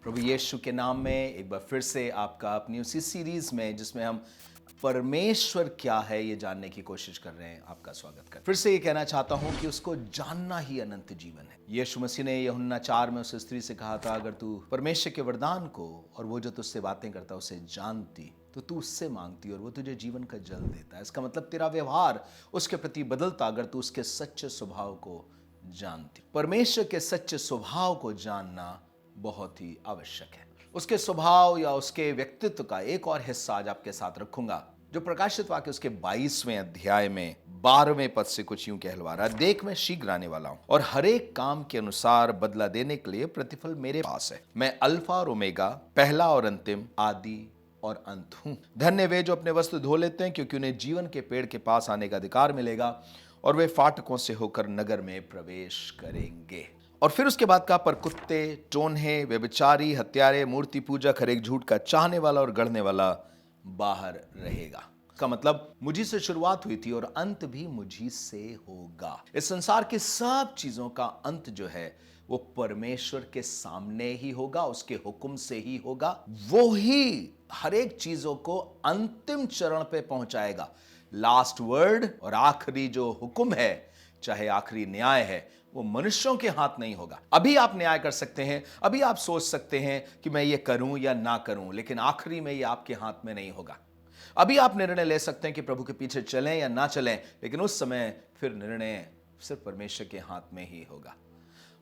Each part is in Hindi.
प्रभु यीशु के नाम में एक बार फिर से आपका अपनी उसी सीरीज में जिसमें हम परमेश्वर क्या है ये जानने की कोशिश कर रहे हैं, आपका स्वागत कर। फिर से ये कहना चाहता हूं कि उसको जानना ही अनंत जीवन है। यीशु मसीह ने यूहन्ना 4 में उस स्त्री से कहा था, अगर तू परमेश्वर के वरदान को और वो जो तुझसे बातें करता उसे जानती तो तू उससे मांगती और वो तुझे जीवन का जल देता है। इसका मतलब तेरा व्यवहार उसके प्रति बदलता अगर तू उसके सच्चे स्वभाव को जानती। परमेश्वर के सच्चे स्वभाव को जानना बहुत ही आवश्यक है। उसके स्वभाव या उसके व्यक्तित्व का एक और हिस्सा आज आपके साथ रखूंगा जो प्रकाशित वाक्य उसके 22वें अध्याय में 12वें पद से कुछ यूं कहलवा रहा है, देख मैं शीघ्र आने वाला हूं और हर एक काम के अनुसार बदला देने के लिए प्रतिफल मेरे पास है। मैं अल्फा और ओमेगा, पहला और अंतिम, आदि और अंत हूं। धन्य वे जो अपने वस्त्र धो लेते हैं, क्योंकि उन्हें जीवन के पेड़ के पास आने का अधिकार मिलेगा और वे फाटकों से होकर नगर में प्रवेश करेंगे। और फिर उसके बाद का, पर कुत्ते, टोन्हे, व्यभिचारी, हत्यारे, मूर्ति पूजक, हर एक झूठ का चाहने वाला और गढ़ने वाला बाहर रहेगा। का मतलब मुझी से शुरुआत हुई थी और अंत भी मुझी से होगा। इस संसार की सब चीजों का अंत जो है वो परमेश्वर के सामने ही होगा, उसके हुक्म से ही होगा। वो ही हर एक चीजों को अंतिम चरण पे पहुंचाएगा। लास्ट वर्ड और आखिरी जो हुक्म है, चाहे आखिरी न्याय है, वो मनुष्यों के हाथ नहीं होगा। अभी आप न्याय कर सकते हैं, अभी आप सोच सकते हैं कि मैं ये करूं या ना करूं, लेकिन आखिरी में ये आपके हाथ में नहीं होगा। अभी आप निर्णय ले सकते हैं कि प्रभु के पीछे चलें या ना चलें, लेकिन उस समय फिर निर्णय सिर्फ परमेश्वर के हाथ में ही होगा।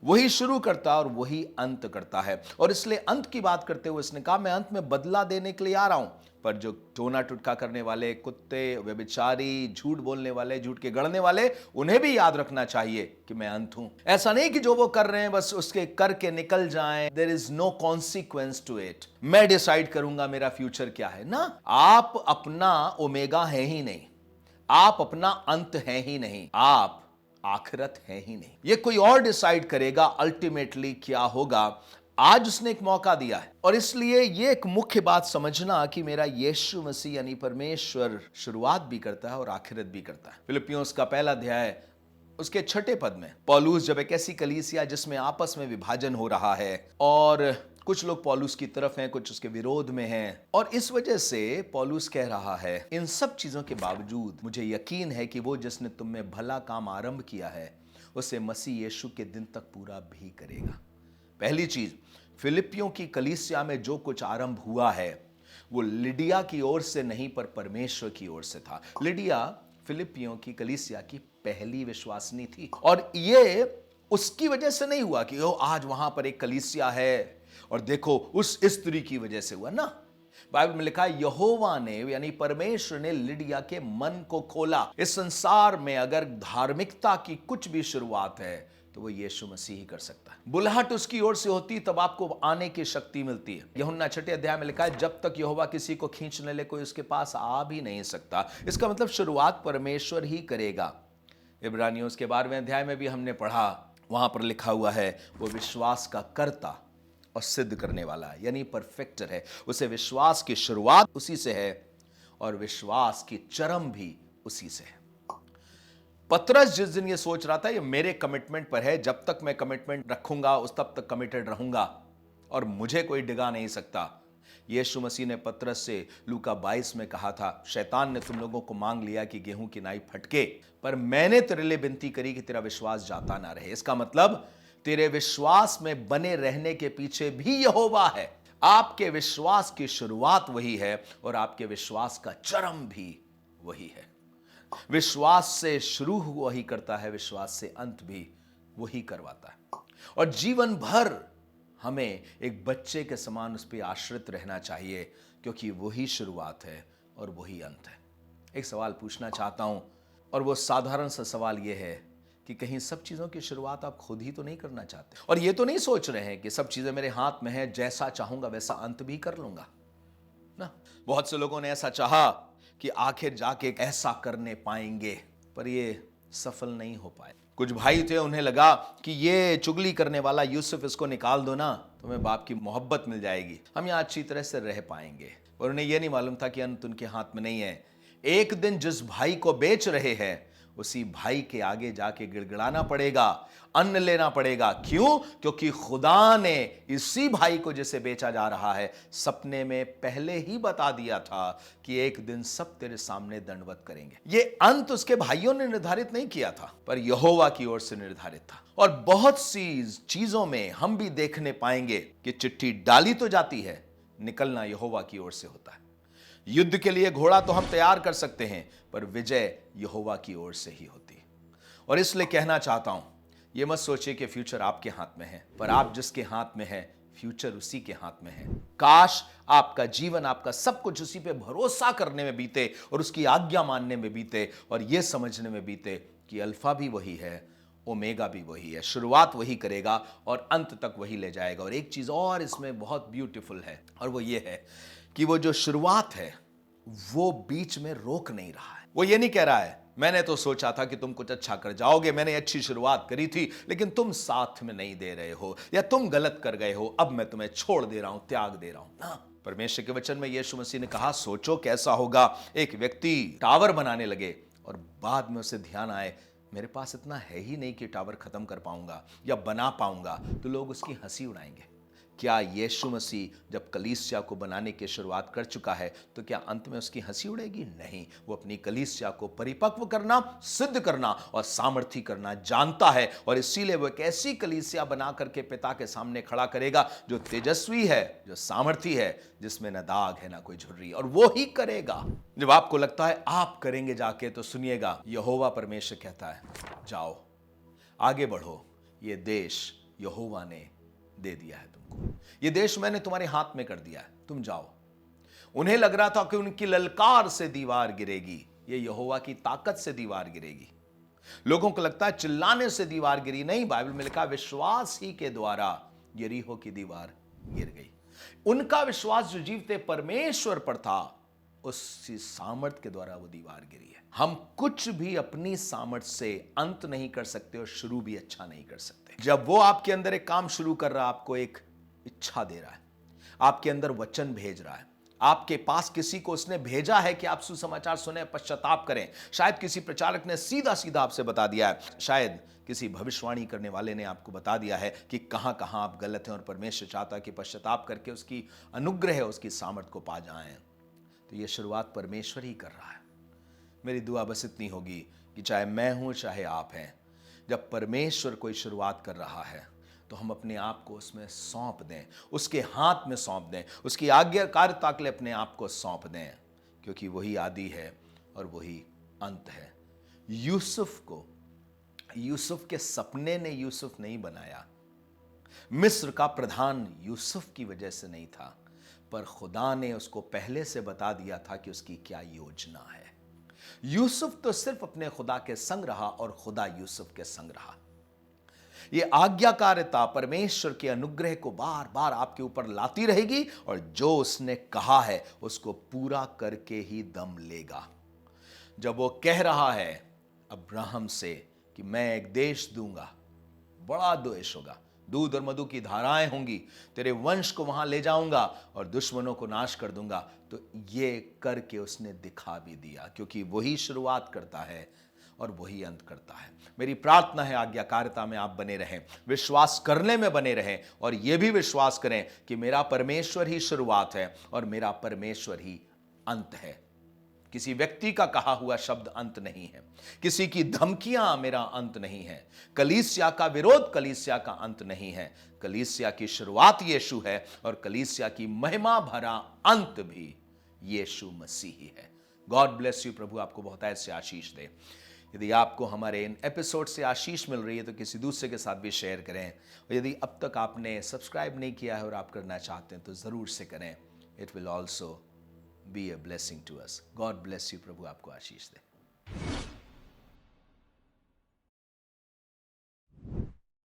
वही शुरू करता और वही अंत करता है। और इसलिए अंत की बात करते हुए उसने कहा, मैं अंत में बदला देने के लिए आ रहा हूं। पर जो टोना टुटका करने वाले, कुत्ते, व्यभिचारी, झूठ बोलने वाले, झूठ के गढ़ने वाले, उन्हें भी याद रखना चाहिए कि मैं अंत हूं। ऐसा नहीं कि जो वो कर रहे हैं बस उसके करके निकल जाएं। There is no consequence to it. मैं डिसाइड करूंगा मेरा फ्यूचर क्या है ना। आप अपना ओमेगा है ही नहीं, आप अपना अंत है ही नहीं, आप आखिरत है ही नहीं। ये कोई और डिसाइड करेगा अल्टीमेटली क्या होगा। आज उसने एक मौका दिया है और इसलिए ये एक मुख्य बात समझना कि मेरा यीशु मसीह यानी परमेश्वर शुरुआत भी करता है और आखिरत भी करता है। फिलिपियों का पहला अध्याय उसके 6 पद में पौलुस जब एक ऐसी कलीसिया जिसमें आपस में विभाजन हो रहा है और कुछ लोग पौलुस की तरफ हैं, कुछ उसके विरोध में हैं, और इस वजह से पौलुस कह रहा है, इन सब चीजों के बावजूद मुझे यकीन है कि वो जिसने तुम में भला काम आरंभ किया है उसे मसीह यीशु के दिन तक पूरा भी करेगा। पहली चीज, फिलिपियों की कलीसिया में जो कुछ आरंभ हुआ है वो लिडिया की ओर से नहीं पर परमेश्वर की ओर से था। लिडिया फिलिपियों की कलीसिया की पहली विश्वासनी थी और ये उसकी वजह से नहीं हुआ कि आज वहां पर एक कलीसिया है और देखो उस स्त्री की वजह से हुआ ना। बाइबल में लिखा है, यहोवा ने यानी परमेश्वर ने लिडिया के मन को खोला। इस संसार में अगर धार्मिकता की कुछ भी शुरुआत है तो वो यीशु मसीह ही कर सकता है। बुलाहट उसकी ओर से होती तब आपको आने की शक्ति मिलती है। यूहन्ना 6 अध्याय में लिखा है, जब तक यहोवा किसी को खींचने ले कोई उसके पास आ भी नहीं सकता। इसका मतलब शुरुआत परमेश्वर ही करेगा। इब्रानियों के 12वें अध्याय में भी हमने पढ़ा, वहां पर लिखा हुआ है, वो विश्वास का कर्ता और सिद्ध करने वाला है यानी परफेक्टर है। उसे विश्वास की शुरुआत उसी से है और विश्वास की चरम भी उसी से है। पतरस जिस दिन ये सोच रहा था ये मेरे कमिटमेंट पर है, जब तक मैं कमिटमेंट रखूंगा उस तब तक कमिटेड रहूंगा और मुझे कोई डिगा नहीं सकता। यीशु मसीह ने पतरस से लूका 22 में कहा था, शैतान ने तुम लोगों को मांग लिया कि गेहूं की नाई फटके, पर मैंने तेरे लिए विनती करी कि तेरा विश्वास जाता ना रहे। इसका मतलब तेरे विश्वास में बने रहने के पीछे भी यहोवा है। आपके विश्वास की शुरुआत वही है और आपके विश्वास का चरम भी वही है। विश्वास से शुरू वही करता है, विश्वास से अंत भी वही करवाता है। और जीवन भर हमें एक बच्चे के समान उस पर आश्रित रहना चाहिए, क्योंकि वही शुरुआत है और वही अंत है। एक सवाल पूछना चाहता हूं और वो साधारण सा सवाल यह है कि कहीं सब चीजों की शुरुआत आप खुद ही तो नहीं करना चाहते और ये तो नहीं सोच रहे हैं कि सब चीजें मेरे हाथ में है, जैसा चाहूंगा वैसा अंत भी कर लूंगा ना। बहुत से लोगों ने ऐसा चाहा कि आखिर जाके ऐसा करने पाएंगे, पर ये सफल नहीं हो पाए। कुछ भाई थे, उन्हें लगा कि ये चुगली करने वाला यूसुफ, इसको निकाल दो ना, तुम्हें बाप की मोहब्बत मिल जाएगी, हम यहां अच्छी तरह से रह पाएंगे। और उन्हें यह नहीं मालूम था कि अंत उनके हाथ में नहीं है। एक दिन जिस भाई को बेच रहे हैं उसी भाई के आगे जाके गिड़गिड़ाना पड़ेगा, अन्न लेना पड़ेगा। क्यों? क्योंकि खुदा ने इसी भाई को जिसे बेचा जा रहा है सपने में पहले ही बता दिया था कि एक दिन सब तेरे सामने दंडवत करेंगे। ये अंत उसके भाइयों ने निर्धारित नहीं किया था, पर यहोवा की ओर से निर्धारित था। और बहुत सी चीजों में हम भी देखने पाएंगे कि चिट्ठी डाली तो जाती है, निकलना यहोवा की ओर से होता है। युद्ध के लिए घोड़ा तो हम तैयार कर सकते हैं, पर विजय यहोवा की ओर से ही होती है। और इसलिए कहना चाहता हूं, यह मत सोचिए कि फ्यूचर आपके हाथ में है, पर आप जिसके हाथ में है फ्यूचर उसी के हाथ में है। काश आपका जीवन, आपका सब कुछ उसी पे भरोसा करने में बीते और उसकी आज्ञा मानने में बीते और यह समझने में बीते कि अल्फा भी वही है, ओमेगा भी वही है, शुरुआत वही करेगा और अंत तक वही ले जाएगा। और एक चीज और इसमें बहुत ब्यूटीफुल है, और वो ये है कि वो जो शुरुआत है वो बीच में रोक नहीं रहा है। वो ये नहीं कह रहा है मैंने तो सोचा था कि तुम कुछ अच्छा कर जाओगे, मैंने अच्छी शुरुआत करी थी, लेकिन तुम साथ में नहीं दे रहे हो या तुम गलत कर गए हो, अब मैं तुम्हें छोड़ दे रहा हूं, त्याग दे रहा हूं ना। परमेश्वर के वचन में यीशु मसीह ने कहा, सोचो कैसा होगा एक व्यक्ति टावर बनाने लगे और बाद में उसे ध्यान आए मेरे पास इतना है ही नहीं कि टावर खत्म कर पाऊंगा या बना पाऊंगा, तो लोग उसकी हंसी उड़ाएंगे। क्या यीशु मसीह जब कलीसिया को बनाने की शुरुआत कर चुका है तो क्या अंत में उसकी हंसी उड़ेगी? नहीं। वो अपनी कलीसिया को परिपक्व करना, सिद्ध करना और सामर्थी करना जानता है, और इसीलिए वो एक ऐसी कलीसिया बना करके पिता के सामने खड़ा करेगा जो तेजस्वी है, जो सामर्थी है, जिसमें न दाग है ना कोई झुर्री, और वो ही करेगा। जब आपको लगता है आप करेंगे जाके, तो सुनिएगा, यहोवा परमेश्वर कहता है जाओ, आगे बढ़ो, ये देश यहोवा ने दे दिया है तुमको, ये देश मैंने तुम्हारे हाथ में कर दिया है, तुम जाओ। उन्हें लग रहा था कि उनकी ललकार से दीवार गिरेगी, ये यहोवा की ताकत से दीवार गिरेगी। लोगों को लगता है चिल्लाने से दीवार गिरी, नहीं, बाइबल में लिखा विश्वास ही के द्वारा यरीहो की दीवार गिर गई। उनका विश्वास जो जीवते परमेश्वर पर था, उसी सामर्थ के द्वारा वो दीवार गिरी है। हम कुछ भी अपनी सामर्थ से अंत नहीं कर सकते और शुरू भी अच्छा नहीं कर सकते। जब वो आपके अंदर एक काम शुरू कर रहा है, आपको एक इच्छा दे रहा है, आपके अंदर वचन भेज रहा है, आपके पास किसी को उसने भेजा है कि आप सुसमाचार सुने, पश्चाताप करें। शायद किसी प्रचारक ने सीधा सीधा आपसे बता दिया है, शायद किसी भविष्यवाणी करने वाले ने आपको बता दिया है कि कहां कहां आप गलत हैं और परमेश्वर चाहता है कि पश्चाताप करके उसकी अनुग्रह, उसकी सामर्थ को पा जाएं। तो यह शुरुआत परमेश्वर ही कर रहा है। मेरी दुआ बस इतनी होगी कि चाहे मैं हूं चाहे आप हैं, जब परमेश्वर कोई शुरुआत कर रहा है तो हम अपने आप को उसमें सौंप दें, उसके हाथ में सौंप दें, उसकी आज्ञाकारिता के लिए अपने आप को सौंप दें, क्योंकि वही आदि है और वही अंत है। यूसुफ के सपने ने यूसुफ नहीं बनाया, मिस्र का प्रधान यूसुफ की वजह से नहीं था, पर खुदा ने उसको पहले से बता दिया था कि उसकी क्या योजना है। यूसुफ तो सिर्फ अपने खुदा के संग रहा और खुदा यूसुफ के संग रहा। यह आज्ञाकारिता परमेश्वर के अनुग्रह को बार बार आपके ऊपर लाती रहेगी, और जो उसने कहा है उसको पूरा करके ही दम लेगा। जब वो कह रहा है अब्राहम से कि मैं एक देश दूंगा, बड़ा देश होगा, दूध और मधु की धाराएं होंगी, तेरे वंश को वहां ले जाऊंगा और दुश्मनों को नाश कर दूंगा, तो ये करके उसने दिखा भी दिया, क्योंकि वही शुरुआत करता है और वही अंत करता है। मेरी प्रार्थना है आज्ञाकारिता में आप बने रहें, विश्वास करने में बने रहें, और यह भी विश्वास करें कि मेरा परमेश्वर ही शुरुआत है और मेरा परमेश्वर ही अंत है। किसी व्यक्ति का कहा हुआ शब्द अंत नहीं है, किसी की धमकियां मेरा अंत नहीं है, कलीसिया का विरोध कलीसिया का अंत नहीं है। कलीसिया की शुरुआत यीशु है और कलीसिया की महिमा भरा अंत भी यीशु मसीह ही है। God bless you. प्रभु आपको बहुत ऐसे आशीष दे। यदि आपको हमारे इन एपिसोड से आशीष मिल रही है तो किसी दूसरे के साथ भी शेयर करें, और यदि अब तक आपने सब्सक्राइब नहीं किया है और आप करना चाहते हैं तो जरूर से करें। It will also be a blessing to us. God bless you. प्रभु आपको आशीष दे।